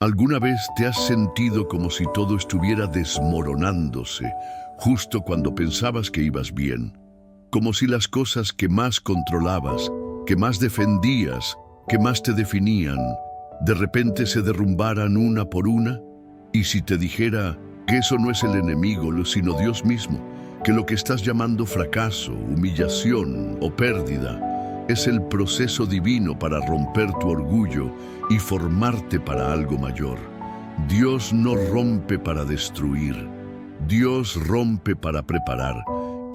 ¿Alguna vez te has sentido como si todo estuviera desmoronándose justo cuando pensabas que ibas bien? Como si las cosas que más controlabas, que más defendías, que más te definían, de repente se derrumbaran una por una. Y si te dijera que eso no es el enemigo, sino Dios mismo, que lo que estás llamando fracaso, humillación o pérdida es el proceso divino para romper tu orgullo y formarte para algo mayor. Dios no rompe para destruir, Dios rompe para preparar.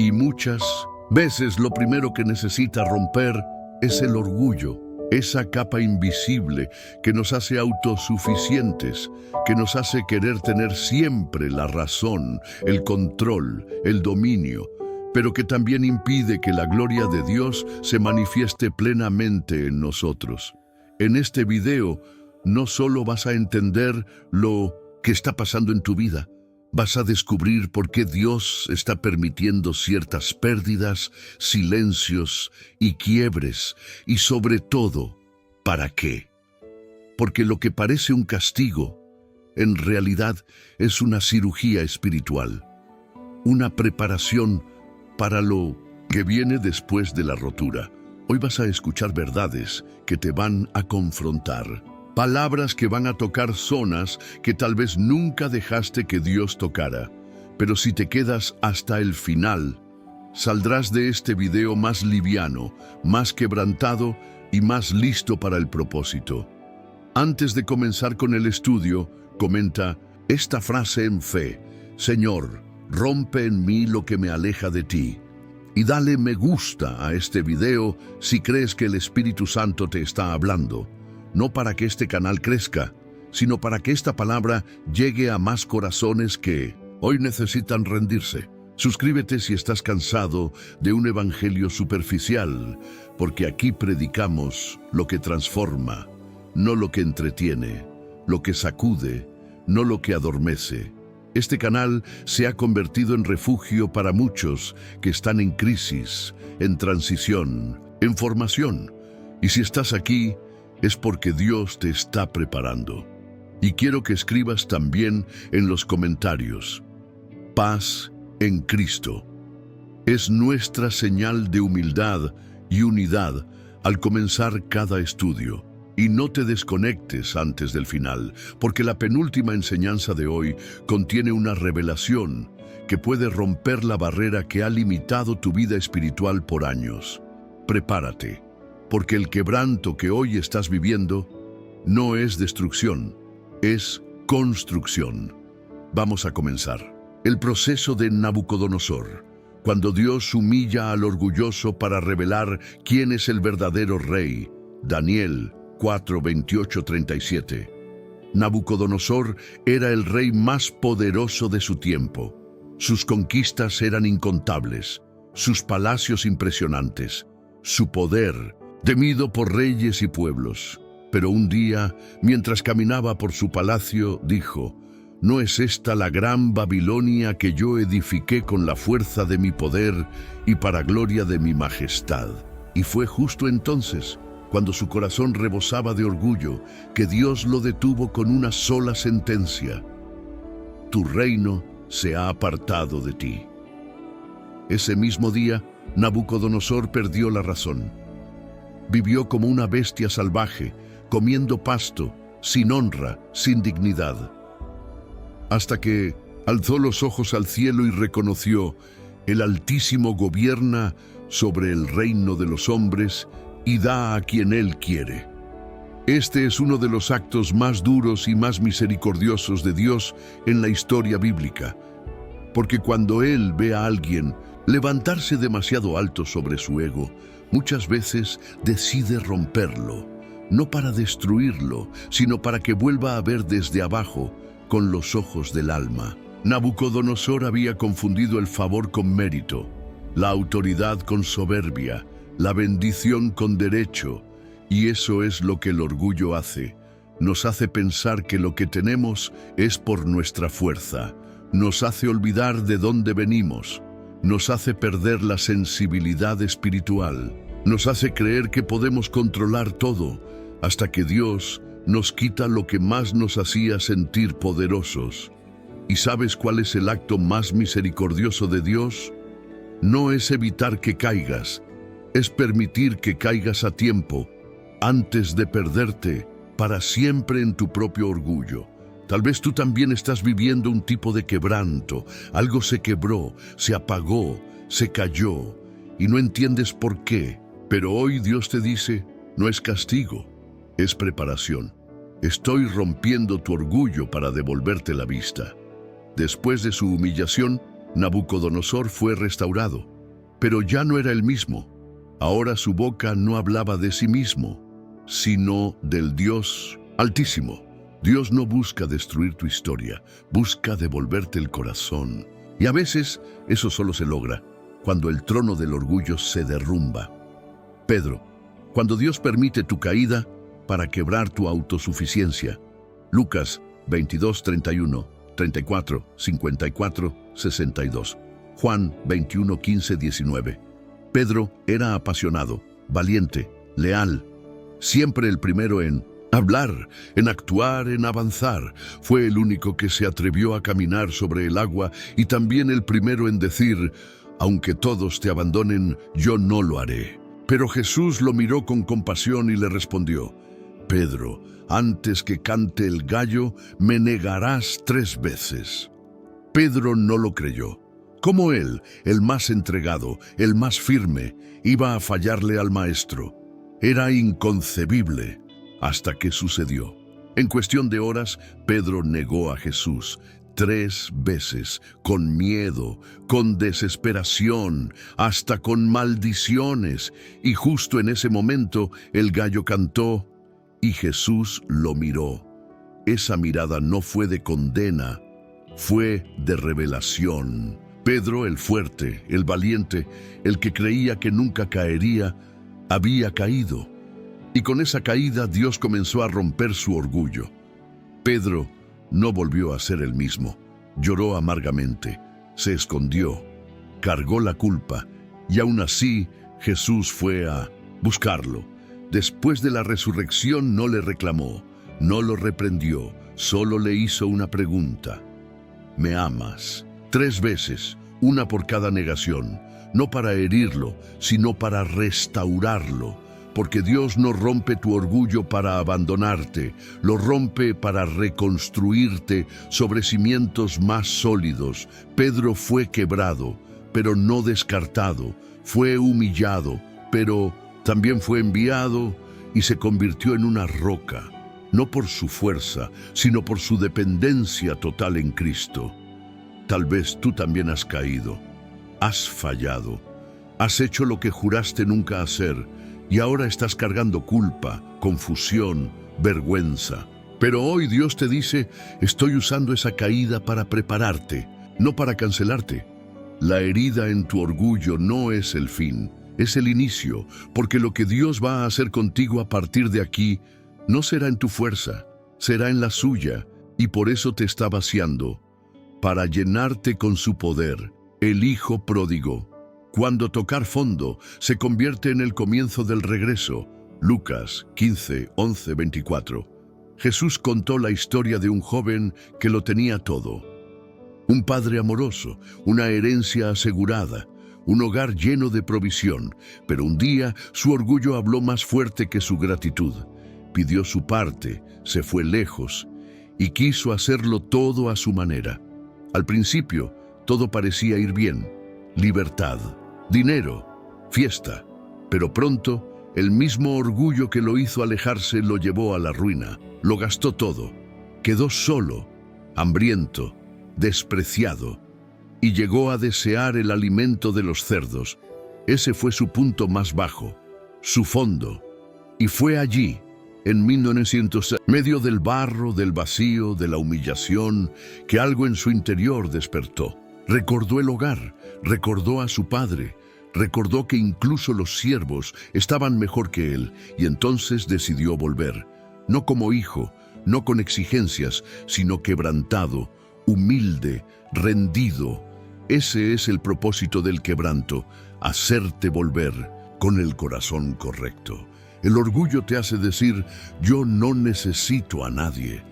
Y muchas veces lo primero que necesita romper es el orgullo, esa capa invisible que nos hace autosuficientes, que nos hace querer tener siempre la razón, el control, el dominio, pero que también impide que la gloria de Dios se manifieste plenamente en nosotros. En este video no solo vas a entender lo que está pasando en tu vida, vas a descubrir por qué Dios está permitiendo ciertas pérdidas, silencios y quiebres, y sobre todo, ¿para qué? Porque lo que parece un castigo, en realidad es una cirugía espiritual, una preparación para lo que viene después de la rotura. Hoy vas a escuchar verdades que te van a confrontar, palabras que van a tocar zonas que tal vez nunca dejaste que Dios tocara. Pero si te quedas hasta el final, saldrás de este video más liviano, más quebrantado y más listo para el propósito. Antes de comenzar con el estudio, comenta esta frase en fe: Señor, rompe en mí lo que me aleja de ti. Y dale me gusta a este video si crees que el Espíritu Santo te está hablando. No para que este canal crezca, sino para que esta palabra llegue a más corazones que hoy necesitan rendirse. Suscríbete si estás cansado de un evangelio superficial, porque aquí predicamos lo que transforma, no lo que entretiene, lo que sacude, no lo que adormece. Este canal se ha convertido en refugio para muchos que están en crisis, en transición, en formación. Y si estás aquí, es porque Dios te está preparando. Y quiero que escribas también en los comentarios: paz en Cristo. Es nuestra señal de humildad y unidad al comenzar cada estudio. Y no te desconectes antes del final, porque la penúltima enseñanza de hoy contiene una revelación que puede romper la barrera que ha limitado tu vida espiritual por años. Prepárate, porque el quebranto que hoy estás viviendo no es destrucción, es construcción. Vamos a comenzar. El proceso de Nabucodonosor, cuando Dios humilla al orgulloso para revelar quién es el verdadero rey. Daniel 4, 28-37. Nabucodonosor era el rey más poderoso de su tiempo. Sus conquistas eran incontables, sus palacios impresionantes, su poder temido por reyes y pueblos. Pero un día, mientras caminaba por su palacio, dijo: ¿no es esta la gran Babilonia que yo edifiqué con la fuerza de mi poder y para gloria de mi majestad? Y fue justo entonces, cuando su corazón rebosaba de orgullo, que Dios lo detuvo con una sola sentencia: tu reino se ha apartado de ti. Ese mismo día, Nabucodonosor perdió la razón. Vivió como una bestia salvaje, comiendo pasto, sin honra, sin dignidad. Hasta que alzó los ojos al cielo y reconoció: el Altísimo gobierna sobre el reino de los hombres y da a quien Él quiere. Este es uno de los actos más duros y más misericordiosos de Dios en la historia bíblica, porque cuando Él ve a alguien levantarse demasiado alto sobre su ego, muchas veces decide romperlo, no para destruirlo, sino para que vuelva a ver desde abajo con los ojos del alma. Nabucodonosor había confundido el favor con mérito, la autoridad con soberbia, la bendición con derecho, y eso es lo que el orgullo hace. Nos hace pensar que lo que tenemos es por nuestra fuerza, nos hace olvidar de dónde venimos, nos hace perder la sensibilidad espiritual, nos hace creer que podemos controlar todo, hasta que Dios nos quita lo que más nos hacía sentir poderosos. ¿Y sabes cuál es el acto más misericordioso de Dios? No es evitar que caigas, es permitir que caigas a tiempo, antes de perderte para siempre en tu propio orgullo. Tal vez tú también estás viviendo un tipo de quebranto. Algo se quebró, se apagó, se cayó, y no entiendes por qué. Pero hoy Dios te dice, no es castigo, es preparación. Estoy rompiendo tu orgullo para devolverte la vista. Después de su humillación, Nabucodonosor fue restaurado, pero ya no era el mismo. Ahora su boca no hablaba de sí mismo, sino del Dios Altísimo. Dios no busca destruir tu historia, busca devolverte el corazón. Y a veces eso solo se logra cuando el trono del orgullo se derrumba. Pedro, cuando Dios permite tu caída para quebrar tu autosuficiencia. Lucas 22, 31, 34, 54, 62. Juan 21, 15, 19. Pedro era apasionado, valiente, leal, siempre el primero en hablar, en actuar, en avanzar. Fue el único que se atrevió a caminar sobre el agua y también el primero en decir, aunque todos te abandonen, yo no lo haré. Pero Jesús lo miró con compasión y le respondió, Pedro, antes que cante el gallo, me negarás 3 veces. Pedro no lo creyó. ¿Cómo él, el más entregado, el más firme, iba a fallarle al Maestro? Era inconcebible. Hasta que sucedió. En cuestión de horas, Pedro negó a Jesús 3 veces, con miedo, con desesperación, hasta con maldiciones. Y justo en ese momento, el gallo cantó y Jesús lo miró. Esa mirada no fue de condena, fue de revelación. Pedro, el fuerte, el valiente, el que creía que nunca caería, había caído. Y con esa caída Dios comenzó a romper su orgullo. Pedro no volvió a ser el mismo. Lloró amargamente, se escondió, cargó la culpa, y aún así Jesús fue a buscarlo. Después de la resurrección no le reclamó, no lo reprendió, solo le hizo una pregunta. ¿Me amas? 3 veces, una por cada negación, no para herirlo, sino para restaurarlo. Porque Dios no rompe tu orgullo para abandonarte, lo rompe para reconstruirte sobre cimientos más sólidos. Pedro fue quebrado, pero no descartado, fue humillado, pero también fue enviado y se convirtió en una roca, no por su fuerza, sino por su dependencia total en Cristo. Tal vez tú también has caído, has fallado, has hecho lo que juraste nunca hacer, y ahora estás cargando culpa, confusión, vergüenza. Pero hoy Dios te dice, estoy usando esa caída para prepararte, no para cancelarte. La herida en tu orgullo no es el fin, es el inicio, porque lo que Dios va a hacer contigo a partir de aquí no será en tu fuerza, será en la suya, y por eso te está vaciando, para llenarte con su poder, el Hijo pródigo. Cuando tocar fondo se convierte en el comienzo del regreso. Lucas 15, 11, 24. Jesús contó la historia de un joven que lo tenía todo. Un padre amoroso, una herencia asegurada, un hogar lleno de provisión, pero un día su orgullo habló más fuerte que su gratitud. Pidió su parte, se fue lejos y quiso hacerlo todo a su manera. Al principio, todo parecía ir bien, libertad, dinero, fiesta, pero pronto el mismo orgullo que lo hizo alejarse lo llevó a la ruina, lo gastó todo, quedó solo, hambriento, despreciado, y llegó a desear el alimento de los cerdos. Ese fue su punto más bajo, su fondo, y fue allí, en 1900, en medio del barro, del vacío, de la humillación, que algo en su interior despertó. Recordó el hogar, recordó a su padre, recordó que incluso los siervos estaban mejor que él, y entonces decidió volver, no como hijo, no con exigencias, sino quebrantado, humilde, rendido. Ese es el propósito del quebranto, hacerte volver con el corazón correcto. El orgullo te hace decir, yo no necesito a nadie.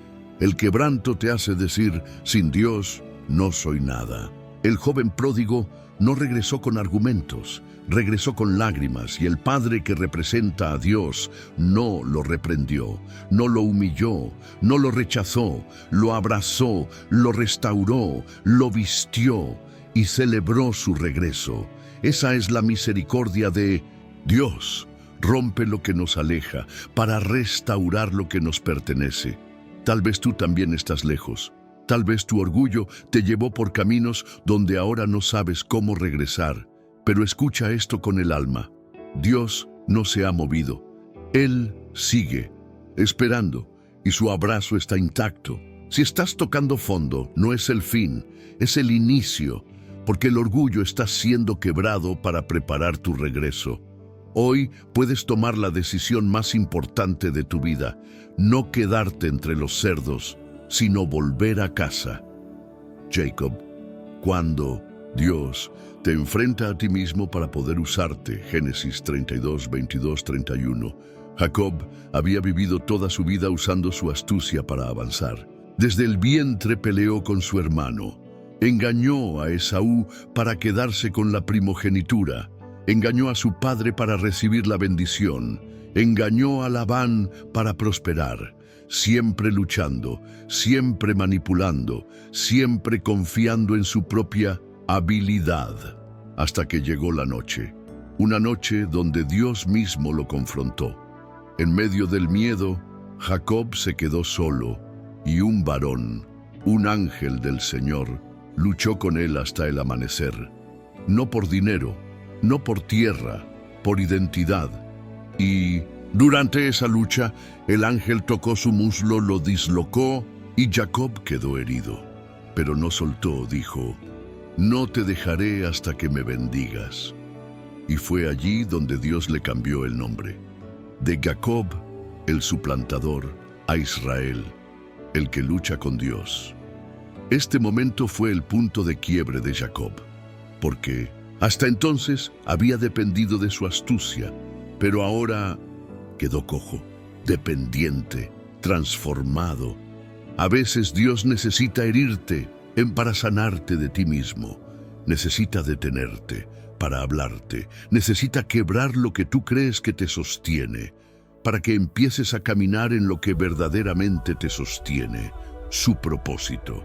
El quebranto te hace decir, sin Dios no soy nada. El joven pródigo no regresó con argumentos, regresó con lágrimas, y el padre que representa a Dios no lo reprendió, no lo humilló, no lo rechazó, lo abrazó, lo restauró, lo vistió y celebró su regreso. Esa es la misericordia de Dios. Rompe lo que nos aleja para restaurar lo que nos pertenece. Tal vez tú también estás lejos. Tal vez tu orgullo te llevó por caminos donde ahora no sabes cómo regresar. Pero escucha esto con el alma. Dios no se ha movido. Él sigue, esperando, y su abrazo está intacto. Si estás tocando fondo, no es el fin, es el inicio, porque el orgullo está siendo quebrado para preparar tu regreso. Hoy puedes tomar la decisión más importante de tu vida, no quedarte entre los cerdos, sino volver a casa. Jacob, cuando Dios te enfrenta a ti mismo para poder usarte, Génesis 32, 22, 31. Jacob había vivido toda su vida usando su astucia para avanzar. Desde el vientre peleó con su hermano. Engañó a Esaú para quedarse con la primogenitura. Engañó a su padre para recibir la bendición. Engañó a Labán para prosperar. Siempre luchando, siempre manipulando, siempre confiando en su propia habilidad. Hasta que llegó la noche. Una noche donde Dios mismo lo confrontó. En medio del miedo, Jacob se quedó solo y un varón, un ángel del Señor, luchó con él hasta el amanecer. No por dinero, no por tierra, por identidad. Y durante esa lucha, el ángel tocó su muslo, lo dislocó y Jacob quedó herido. Pero no soltó, dijo, no te dejaré hasta que me bendigas. Y fue allí donde Dios le cambió el nombre. De Jacob, el suplantador, a Israel, el que lucha con Dios. Este momento fue el punto de quiebre de Jacob, porque hasta entonces había dependido de su astucia, pero ahora quedó cojo, dependiente, transformado. A veces Dios necesita herirte para sanarte de ti mismo. Necesita detenerte para hablarte. Necesita quebrar lo que tú crees que te sostiene, para que empieces a caminar en lo que verdaderamente te sostiene, su propósito.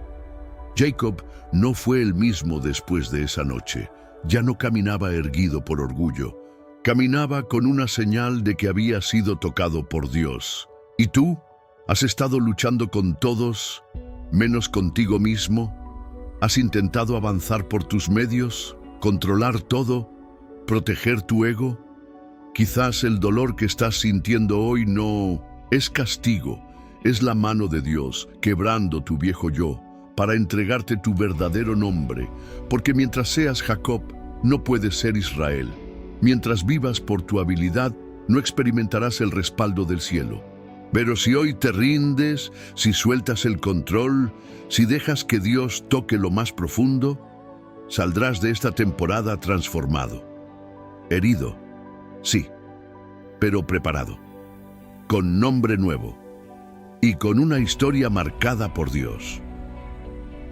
Jacob no fue el mismo después de esa noche. Ya no caminaba erguido por orgullo. Caminaba con una señal de que había sido tocado por Dios. ¿Y tú? ¿Has estado luchando con todos, menos contigo mismo? ¿Has intentado avanzar por tus medios, controlar todo, proteger tu ego? Quizás el dolor que estás sintiendo hoy no es castigo, es la mano de Dios quebrando tu viejo yo para entregarte tu verdadero nombre, porque mientras seas Jacob, no puedes ser Israel. Mientras vivas por tu habilidad, no experimentarás el respaldo del cielo. Pero si hoy te rindes, si sueltas el control, si dejas que Dios toque lo más profundo, saldrás de esta temporada transformado. Herido, sí, pero preparado, con nombre nuevo y con una historia marcada por Dios.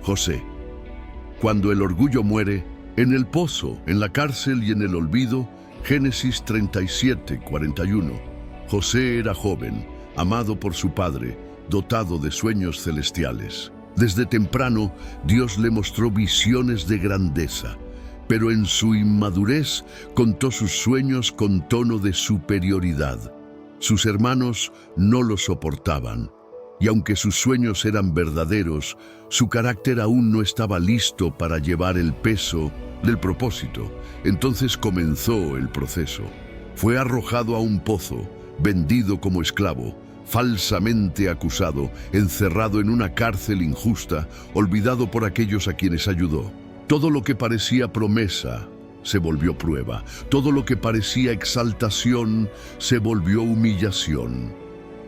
José, cuando el orgullo muere, en el pozo, en la cárcel y en el olvido, Génesis 37, 41. José era joven, amado por su padre, dotado de sueños celestiales. Desde temprano, Dios le mostró visiones de grandeza, pero en su inmadurez contó sus sueños con tono de superioridad. Sus hermanos no lo soportaban, y aunque sus sueños eran verdaderos, su carácter aún no estaba listo para llevar el peso del propósito. Entonces comenzó el proceso. Fue arrojado a un pozo, vendido como esclavo, falsamente acusado, encerrado en una cárcel injusta, olvidado por aquellos a quienes ayudó. Todo lo que parecía promesa se volvió prueba. Todo lo que parecía exaltación se volvió humillación.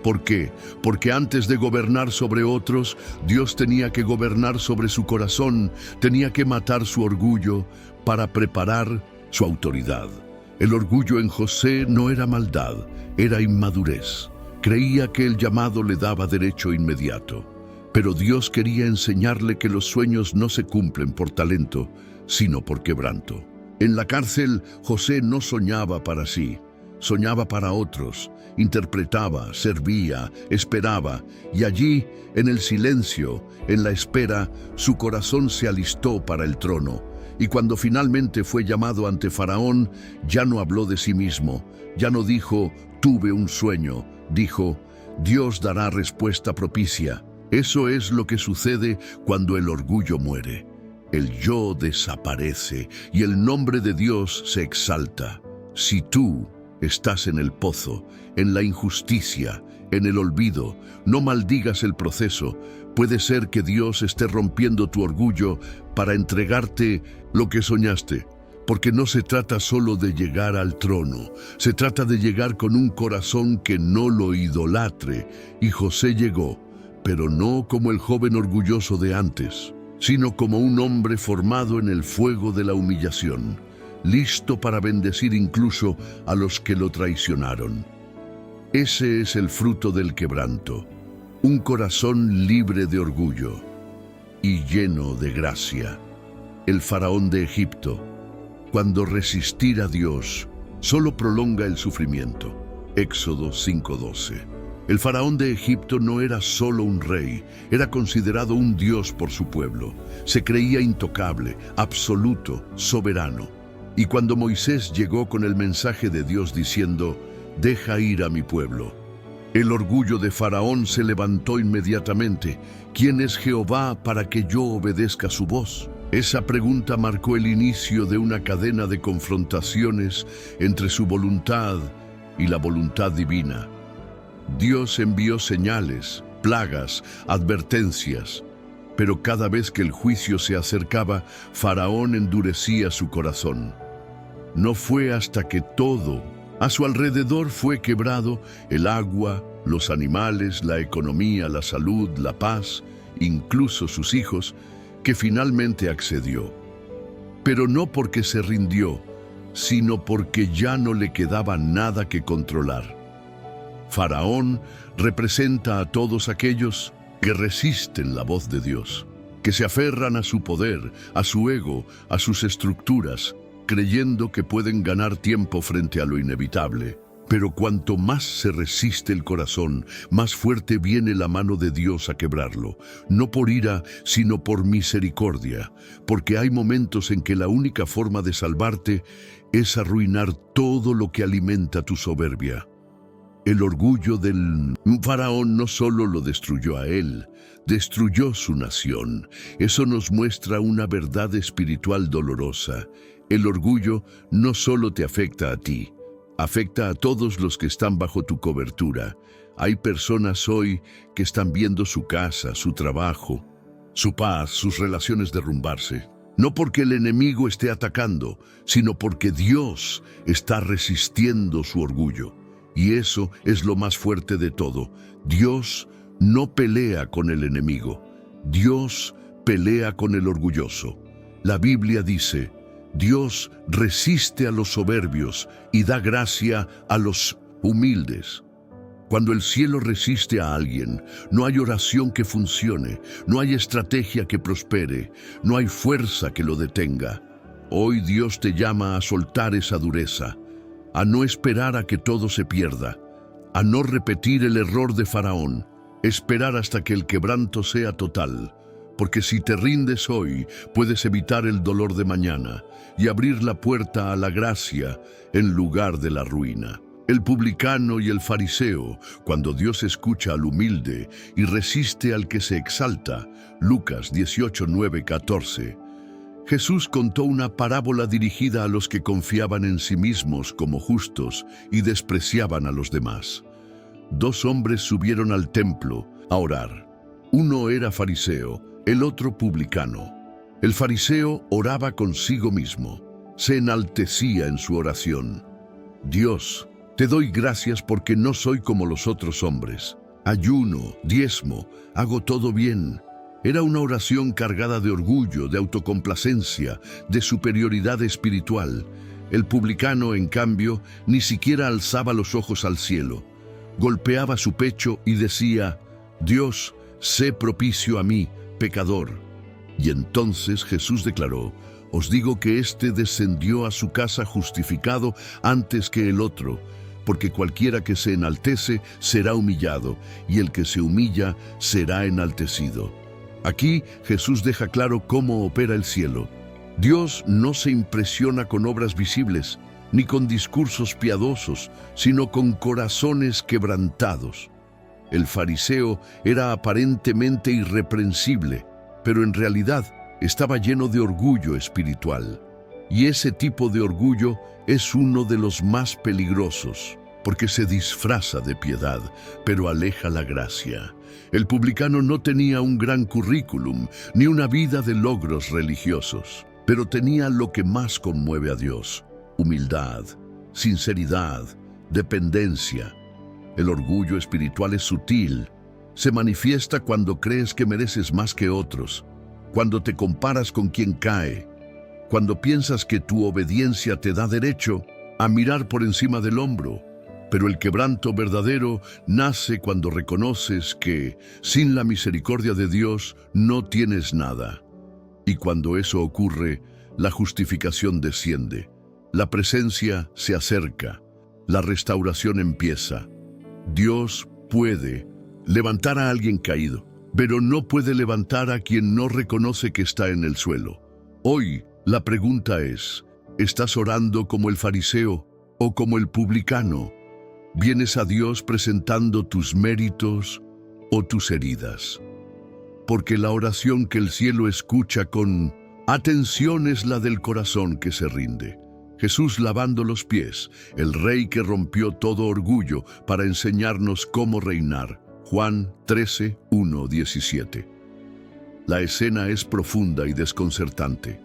¿Por qué? Porque antes de gobernar sobre otros, Dios tenía que gobernar sobre su corazón, tenía que matar su orgullo para preparar su autoridad. El orgullo en José no era maldad, era inmadurez. Creía que el llamado le daba derecho inmediato. Pero Dios quería enseñarle que los sueños no se cumplen por talento, sino por quebranto. En la cárcel, José no soñaba para sí, soñaba para otros, interpretaba, servía, esperaba, y allí, en el silencio, en la espera, su corazón se alistó para el trono. Y cuando finalmente fue llamado ante Faraón, ya no habló de sí mismo, ya no dijo, tuve un sueño, dijo, Dios dará respuesta propicia. Eso es lo que sucede cuando el orgullo muere. El yo desaparece y el nombre de Dios se exalta. Si tú estás en el pozo, en la injusticia, en el olvido, no maldigas el proceso. Puede ser que Dios esté rompiendo tu orgullo para entregarte lo que soñaste. Porque no se trata solo de llegar al trono, se trata de llegar con un corazón que no lo idolatre. Y José llegó, pero no como el joven orgulloso de antes, sino como un hombre formado en el fuego de la humillación, listo para bendecir incluso a los que lo traicionaron. Ese es el fruto del quebranto, un corazón libre de orgullo y lleno de gracia. El faraón de Egipto, cuando resistir a Dios, solo prolonga el sufrimiento. Éxodo 5:12. El faraón de Egipto no era solo un rey, era considerado un dios por su pueblo. Se creía intocable, absoluto, soberano. Y cuando Moisés llegó con el mensaje de Dios diciendo, «Deja ir a mi pueblo», el orgullo de Faraón se levantó inmediatamente. ¿Quién es Jehová para que yo obedezca su voz? Esa pregunta marcó el inicio de una cadena de confrontaciones entre su voluntad y la voluntad divina. Dios envió señales, plagas, advertencias, pero cada vez que el juicio se acercaba, Faraón endurecía su corazón. No fue hasta que todo a su alrededor fue quebrado, el agua, los animales, la economía, la salud, la paz, incluso sus hijos, que finalmente accedió. Pero no porque se rindió, sino porque ya no le quedaba nada que controlar. Faraón representa a todos aquellos que resisten la voz de Dios, que se aferran a su poder, a su ego, a sus estructuras, creyendo que pueden ganar tiempo frente a lo inevitable. Pero cuanto más se resiste el corazón, más fuerte viene la mano de Dios a quebrarlo, no por ira, sino por misericordia, porque hay momentos en que la única forma de salvarte es arruinar todo lo que alimenta tu soberbia. El orgullo del faraón no solo lo destruyó a él, destruyó su nación. Eso nos muestra una verdad espiritual dolorosa. El orgullo no solo te afecta a ti, afecta a todos los que están bajo tu cobertura. Hay personas hoy que están viendo su casa, su trabajo, su paz, sus relaciones derrumbarse. No porque el enemigo esté atacando, sino porque Dios está resistiendo su orgullo. Y eso es lo más fuerte de todo. Dios no pelea con el enemigo. Dios pelea con el orgulloso. La Biblia dice, Dios resiste a los soberbios y da gracia a los humildes. Cuando el cielo resiste a alguien, no hay oración que funcione, no hay estrategia que prospere, no hay fuerza que lo detenga. Hoy Dios te llama a soltar esa dureza, a no esperar a que todo se pierda, a no repetir el error de Faraón, esperar hasta que el quebranto sea total, porque si te rindes hoy, puedes evitar el dolor de mañana y abrir la puerta a la gracia en lugar de la ruina. El publicano y el fariseo, cuando Dios escucha al humilde y resiste al que se exalta, Lucas 18:9-14. Jesús contó una parábola dirigida a los que confiaban en sí mismos como justos y despreciaban a los demás. Dos hombres subieron al templo a orar. Uno era fariseo, el otro publicano. El fariseo oraba consigo mismo, se enaltecía en su oración. Dios, te doy gracias porque no soy como los otros hombres. Ayuno, diezmo, hago todo bien. Era una oración cargada de orgullo, de autocomplacencia, de superioridad espiritual. El publicano, en cambio, ni siquiera alzaba los ojos al cielo. Golpeaba su pecho y decía: Dios, sé propicio a mí, pecador. Y entonces Jesús declaró: Os digo que éste descendió a su casa justificado antes que el otro, porque cualquiera que se enaltece será humillado, y el que se humilla será enaltecido. Aquí Jesús deja claro cómo opera el cielo. Dios no se impresiona con obras visibles, ni con discursos piadosos, sino con corazones quebrantados. El fariseo era aparentemente irreprensible, pero en realidad estaba lleno de orgullo espiritual. Y ese tipo de orgullo es uno de los más peligrosos, porque se disfraza de piedad, pero aleja la gracia. El publicano no tenía un gran currículum, ni una vida de logros religiosos, pero tenía lo que más conmueve a Dios: humildad, sinceridad, dependencia. El orgullo espiritual es sutil. Se manifiesta cuando crees que mereces más que otros, cuando te comparas con quien cae, cuando piensas que tu obediencia te da derecho a mirar por encima del hombro. Pero el quebranto verdadero nace cuando reconoces que, sin la misericordia de Dios, no tienes nada. Y cuando eso ocurre, la justificación desciende, la presencia se acerca, la restauración empieza. Dios puede levantar a alguien caído, pero no puede levantar a quien no reconoce que está en el suelo. Hoy, la pregunta es: ¿estás orando como el fariseo o como el publicano? ¿Vienes a Dios presentando tus méritos o tus heridas? Porque la oración que el cielo escucha con atención es la del corazón que se rinde. Jesús lavando los pies, el Rey que rompió todo orgullo para enseñarnos cómo reinar. Juan 13, 1, 17. La escena es profunda y desconcertante.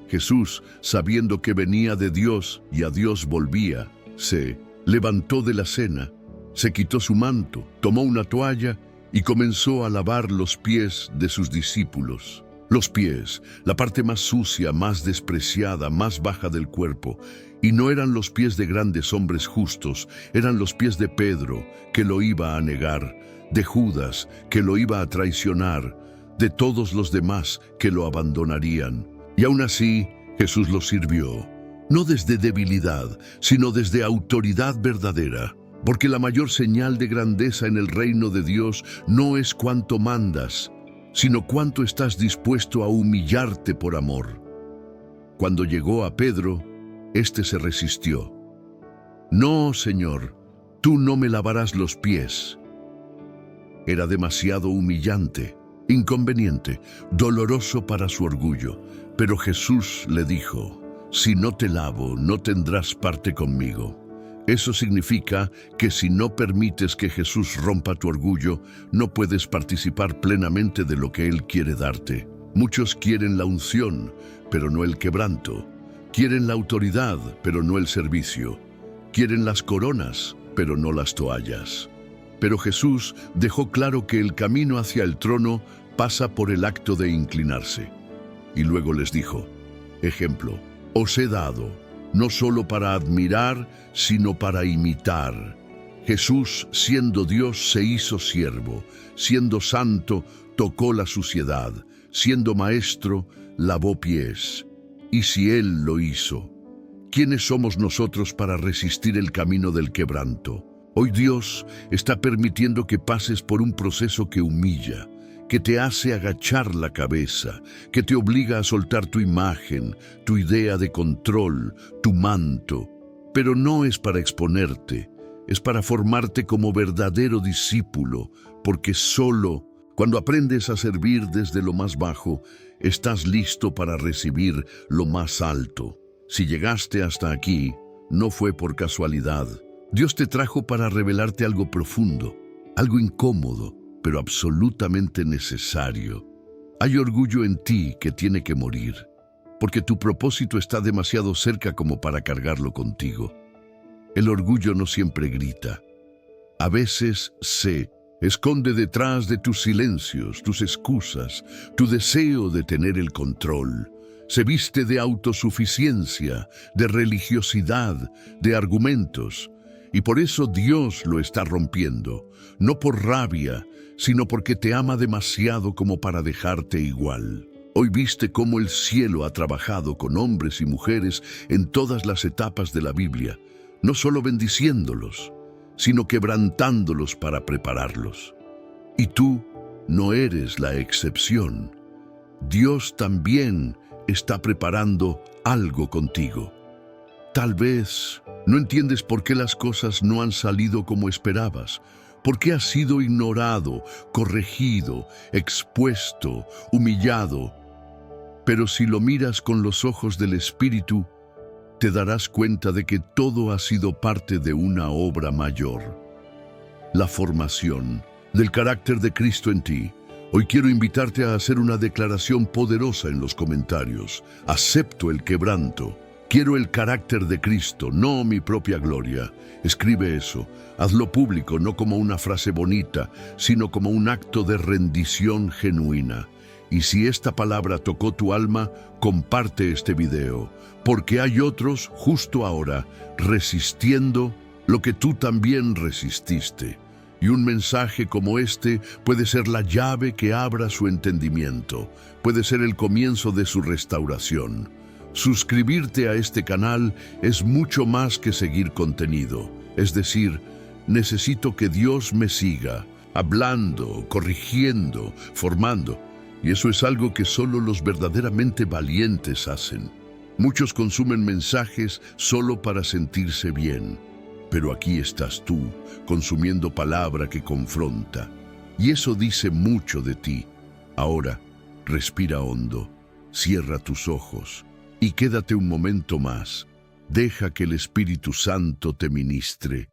Jesús, sabiendo que venía de Dios y a Dios volvía, se levantó de la cena, se quitó su manto, tomó una toalla y comenzó a lavar los pies de sus discípulos. Los pies, la parte más sucia, más despreciada, más baja del cuerpo. Y no eran los pies de grandes hombres justos, eran los pies de Pedro, que lo iba a negar, de Judas, que lo iba a traicionar, de todos los demás que lo abandonarían. Y aún así, Jesús los sirvió, no desde debilidad, sino desde autoridad verdadera. Porque la mayor señal de grandeza en el reino de Dios no es cuánto mandas, sino cuánto estás dispuesto a humillarte por amor. Cuando llegó a Pedro, éste se resistió. No, Señor, tú no me lavarás los pies. Era demasiado humillante, inconveniente, doloroso para su orgullo. Pero Jesús le dijo: si no te lavo, no tendrás parte conmigo. Eso significa que si no permites que Jesús rompa tu orgullo, no puedes participar plenamente de lo que Él quiere darte. Muchos quieren la unción, pero no el quebranto. Quieren la autoridad, pero no el servicio. Quieren las coronas, pero no las toallas. Pero Jesús dejó claro que el camino hacia el trono pasa por el acto de inclinarse. Y luego les dijo: ejemplo, os he dado, no solo para admirar, sino para imitar. Jesús, siendo Dios, se hizo siervo. Siendo santo, tocó la suciedad. Siendo maestro, lavó pies. Y si Él lo hizo, ¿quiénes somos nosotros para resistir el camino del quebranto? Hoy Dios está permitiendo que pases por un proceso que humilla, que te hace agachar la cabeza, que te obliga a soltar tu imagen, tu idea de control, tu manto. Pero no es para exponerte, es para formarte como verdadero discípulo, porque solo cuando aprendes a servir desde lo más bajo, estás listo para recibir lo más alto. Si llegaste hasta aquí, no fue por casualidad. Dios te trajo para revelarte algo profundo, algo incómodo, pero absolutamente necesario. Hay orgullo en ti que tiene que morir, porque tu propósito está demasiado cerca como para cargarlo contigo. El orgullo no siempre grita. A veces se esconde detrás de tus silencios, tus excusas, tu deseo de tener el control. Se viste de autosuficiencia, de religiosidad, de argumentos. Y por eso Dios lo está rompiendo, no por rabia, sino porque te ama demasiado como para dejarte igual. Hoy viste cómo el cielo ha trabajado con hombres y mujeres en todas las etapas de la Biblia, no solo bendiciéndolos, sino quebrantándolos para prepararlos. Y tú no eres la excepción. Dios también está preparando algo contigo. Tal vez no entiendes por qué las cosas no han salido como esperabas, por qué has sido ignorado, corregido, expuesto, humillado. Pero si lo miras con los ojos del Espíritu, te darás cuenta de que todo ha sido parte de una obra mayor. La formación del carácter de Cristo en ti. Hoy quiero invitarte a hacer una declaración poderosa en los comentarios. Acepto el quebranto. Quiero el carácter de Cristo, no mi propia gloria. Escribe eso. Hazlo público, no como una frase bonita, sino como un acto de rendición genuina. Y si esta palabra tocó tu alma, comparte este video, porque hay otros justo ahora resistiendo lo que tú también resististe. Y un mensaje como este puede ser la llave que abra su entendimiento, puede ser el comienzo de su restauración. Suscribirte a este canal es mucho más que seguir contenido. Es decir, necesito que Dios me siga, hablando, corrigiendo, formando. Y eso es algo que solo los verdaderamente valientes hacen. Muchos consumen mensajes solo para sentirse bien. Pero aquí estás tú, consumiendo palabra que confronta. Y eso dice mucho de ti. Ahora, respira hondo, cierra tus ojos y quédate un momento más. Deja que el Espíritu Santo te ministre.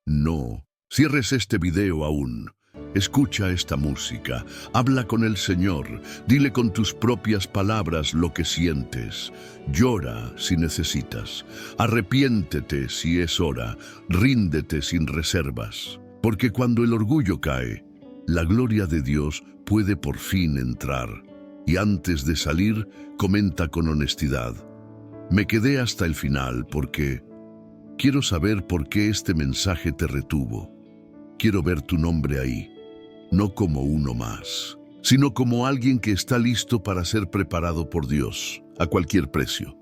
No cierres este video aún. Escucha esta música, habla con el Señor, dile con tus propias palabras lo que sientes. Llora si necesitas, arrepiéntete si es hora, ríndete sin reservas. Porque cuando el orgullo cae, la gloria de Dios puede por fin entrar. Y antes de salir, comenta con honestidad. Me quedé hasta el final porque quiero saber por qué este mensaje te retuvo. Quiero ver tu nombre ahí, no como uno más, sino como alguien que está listo para ser preparado por Dios, a cualquier precio.